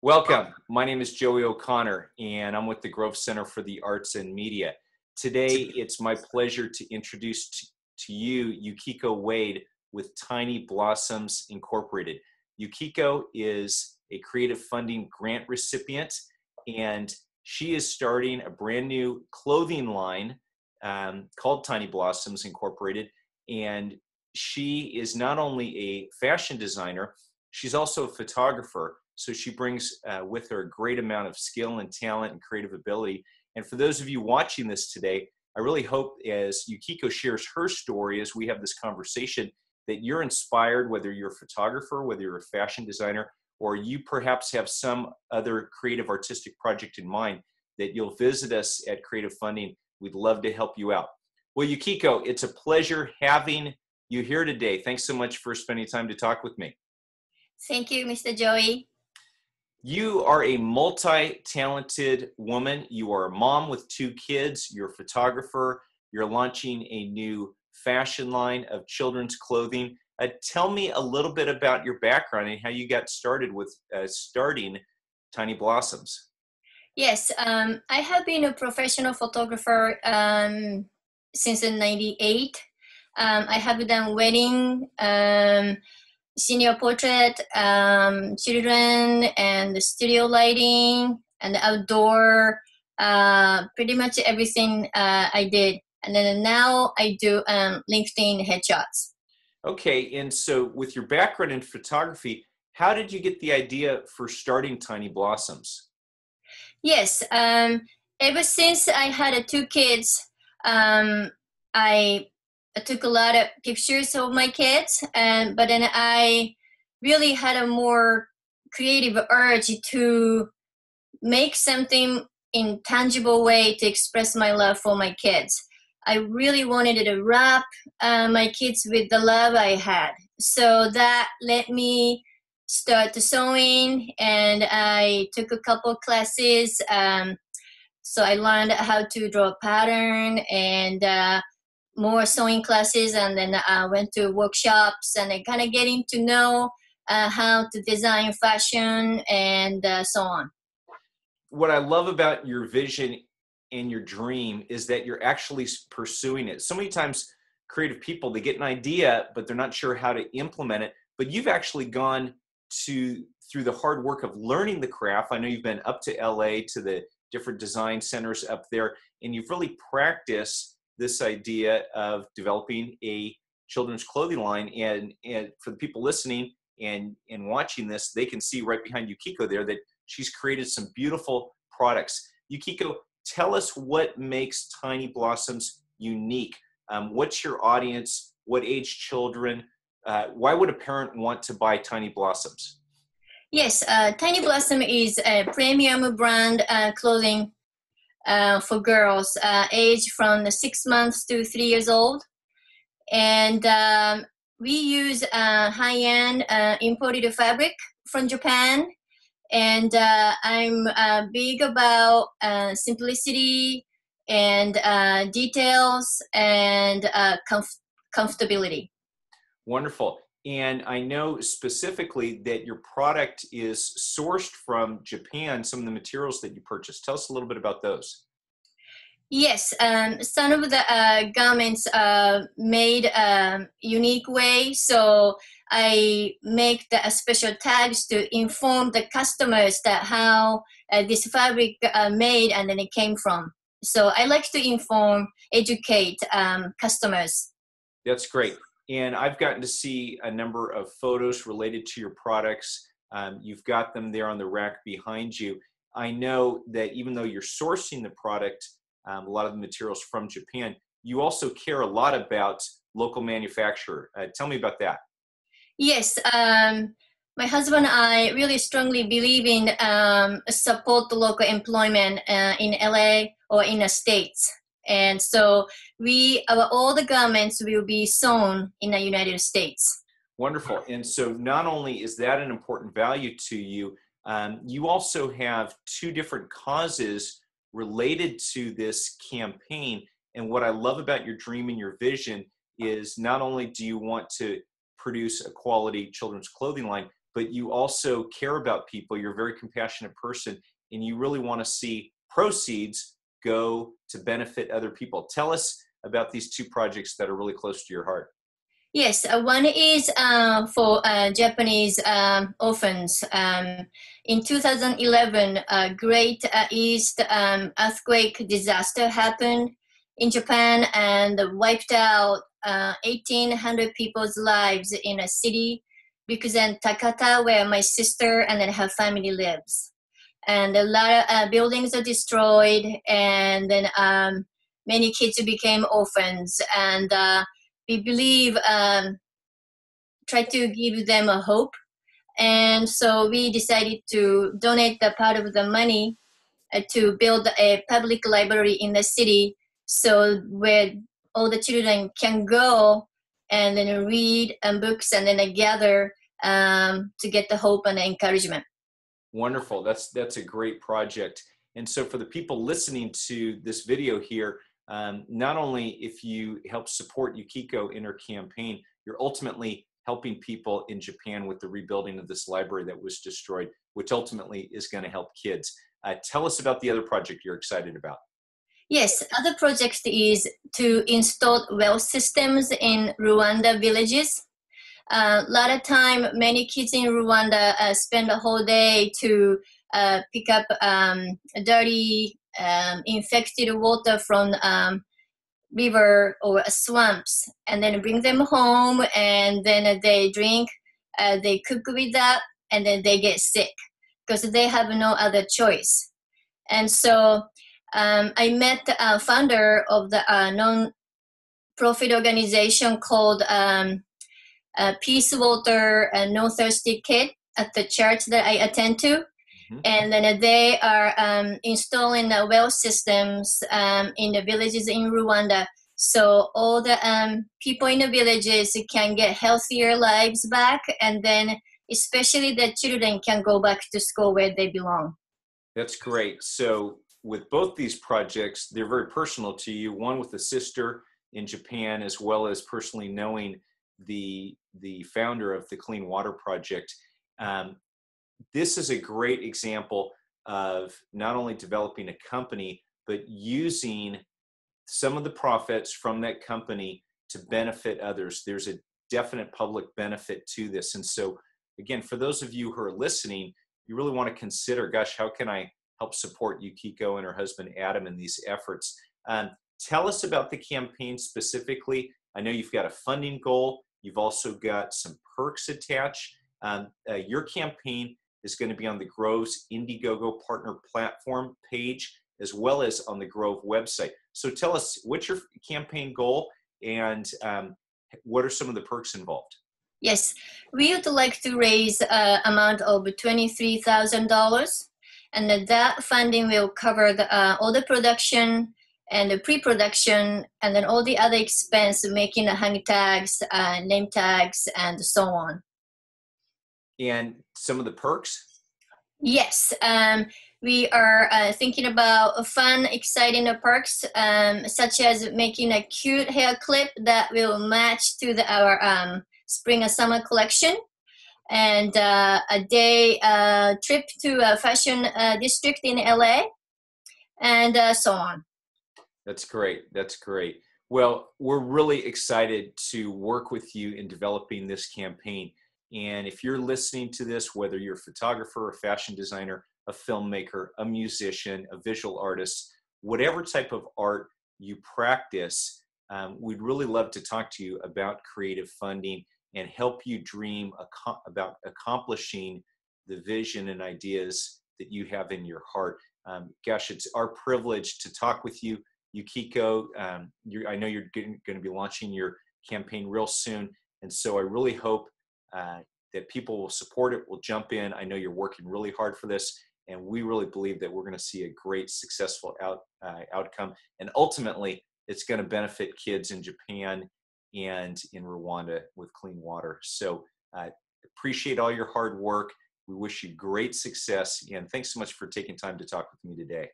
Welcome. My name is Joey O'Connor, and I'm with the Grove Center for the Arts and Media. Today, it's my pleasure to introduce to you Yukiko Wade with Tiny Blossoms Incorporated. Yukiko is a creative funding grant recipient, and she is starting a brand new clothing line called Tiny Blossoms Incorporated. And she is not only a fashion designer, she's also a photographer. So she brings with her a great amount of skill and talent and creative ability. And for those of you watching this today, I really hope as Yukiko shares her story, as we have this conversation, that you're inspired, whether you're a photographer, whether you're a fashion designer, or you perhaps have some other creative artistic project in mind, that you'll visit us at Creative Funding. We'd love to help you out. Well, Yukiko, it's a pleasure having you here today. Thanks so much for spending time to talk with me. Thank you, Mr. Joey. You are a multi-talented woman. You are a mom with 2 kids. You're a photographer. You're launching a new fashion line of children's clothing. Tell me a little bit about your background and how you got started with starting Tiny Blossoms. Yes, I have been a professional photographer since '98. I have done wedding, senior portrait, children, and studio lighting, and outdoor, pretty much everything I did. And then now I do LinkedIn headshots. Okay, and so with your background in photography, how did you get the idea for starting Tiny Blossoms? Yes, ever since I had 2 kids, I took a lot of pictures of my kids, but then I really had a more creative urge to make something in tangible way to express my love for my kids. I really wanted to wrap my kids with the love I had. So that let me start sewing, and I took a couple classes. So I learned how to draw a pattern and more sewing classes, and then I went to workshops and I kind of getting to know how to design fashion and so on. What I love about your vision and your dream is that you're actually pursuing it. So many times creative people, they get an idea, but they're not sure how to implement it. But you've actually gone through the hard work of learning the craft. I know you've been up to LA to the different design centers up there, and you've really practiced this idea of developing a children's clothing line. And for the people listening and watching this, they can see right behind Yukiko there that she's created some beautiful products. Yukiko, tell us what makes Tiny Blossoms unique. What's your audience? What age children? Why would a parent want to buy Tiny Blossoms? Yes, Tiny Blossom is a premium brand clothing for girls aged from 6 months to 3 years old. And we use high-end imported fabric from Japan. And I'm big about simplicity and details and comfortability. Wonderful. And I know specifically that your product is sourced from Japan, some of the materials that you purchased. Tell us a little bit about those. Yes, some of the garments are made unique way. So I make the special tags to inform the customers that how this fabric made and then it came from. So I like to inform, educate customers. That's great. And I've gotten to see a number of photos related to your products. You've got them there on the rack behind you. I know that even though you're sourcing the product, a lot of the materials from Japan, you also care a lot about local manufacturer. Tell me about that. Yes, my husband and I really strongly believe in support the local employment in LA or in the States. And so all the garments will be sewn in the United States. Wonderful. And so not only is that an important value to you, you also have 2 different causes related to this campaign. And what I love about your dream and your vision is not only do you want to produce a quality children's clothing line, but you also care about people. You're a very compassionate person, and you really want to see proceeds go to benefit other people. Tell us about these two projects that are really close to your heart. Yes, one is for Japanese orphans. In 2011, a Great East earthquake disaster happened in Japan and wiped out 1,800 people's lives in a city, Bikuzen, Takata, where my sister and then her family lives. And a lot of buildings are destroyed, and then many kids became orphans. And we believe try to give them a hope, and so we decided to donate the part of the money to build a public library in the city, so where all the children can go and then read books and then gather to get the hope and encouragement. Wonderful. That's a great project. And so for the people listening to this video here, not only if you help support Yukiko in her campaign, you're ultimately helping people in Japan with the rebuilding of this library that was destroyed, which ultimately is going to help kids. Tell us about the other project you're excited about. Yes, other project is to install well systems in Rwanda villages. A lot of time, many kids in Rwanda spend the whole day to pick up dirty, infected water from river or swamps, and then bring them home, and then they drink, they cook with that, and then they get sick because they have no other choice. And so I met the founder of the non-profit organization called Peace Water No Thirsty Kid at the church that I attend to. And then they are installing the well systems in the villages in Rwanda, so all the people in the villages can get healthier lives back, and then especially the children can go back to school where they belong. That's great. So with both these projects, they're very personal to you, one with a sister in Japan, as well as personally knowing the founder of the Clean Water Project. This is a great example of not only developing a company, but using some of the profits from that company to benefit others. There's a definite public benefit to this. And so, again, for those of you who are listening, you really want to consider, gosh, how can I help support Yukiko and her husband, Adam, in these efforts? Tell us about the campaign specifically. I know you've got a funding goal. You've also got some perks attached. Your campaign is going to be on the Grove's Indiegogo Partner Platform page, as well as on the Grove website. So tell us, what's your campaign goal, and what are some of the perks involved? Yes, we would like to raise an amount of $23,000, and that funding will cover all the production and the pre-production, and then all the other expense, making the hang tags, name tags, and so on. And some of the perks? Yes, we are thinking about fun, exciting perks, such as making a cute hair clip that will match to our spring and summer collection, and a day trip to a fashion district in LA, and so on. That's great. That's great. Well, we're really excited to work with you in developing this campaign. And if you're listening to this, whether you're a photographer, a fashion designer, a filmmaker, a musician, a visual artist, whatever type of art you practice, we'd really love to talk to you about creative funding and help you dream about accomplishing the vision and ideas that you have in your heart. Gosh, it's our privilege to talk with you, Yukiko. I know you're going to be launching your campaign real soon, and so I really hope that people will support it, will jump in. I know you're working really hard for this, and we really believe that we're going to see a great, successful outcome. And ultimately, it's going to benefit kids in Japan and in Rwanda with clean water. So appreciate all your hard work. We wish you great success, and thanks so much for taking time to talk with me today.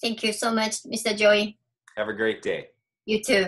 Thank you so much, Mr. Joey. Have a great day. You too.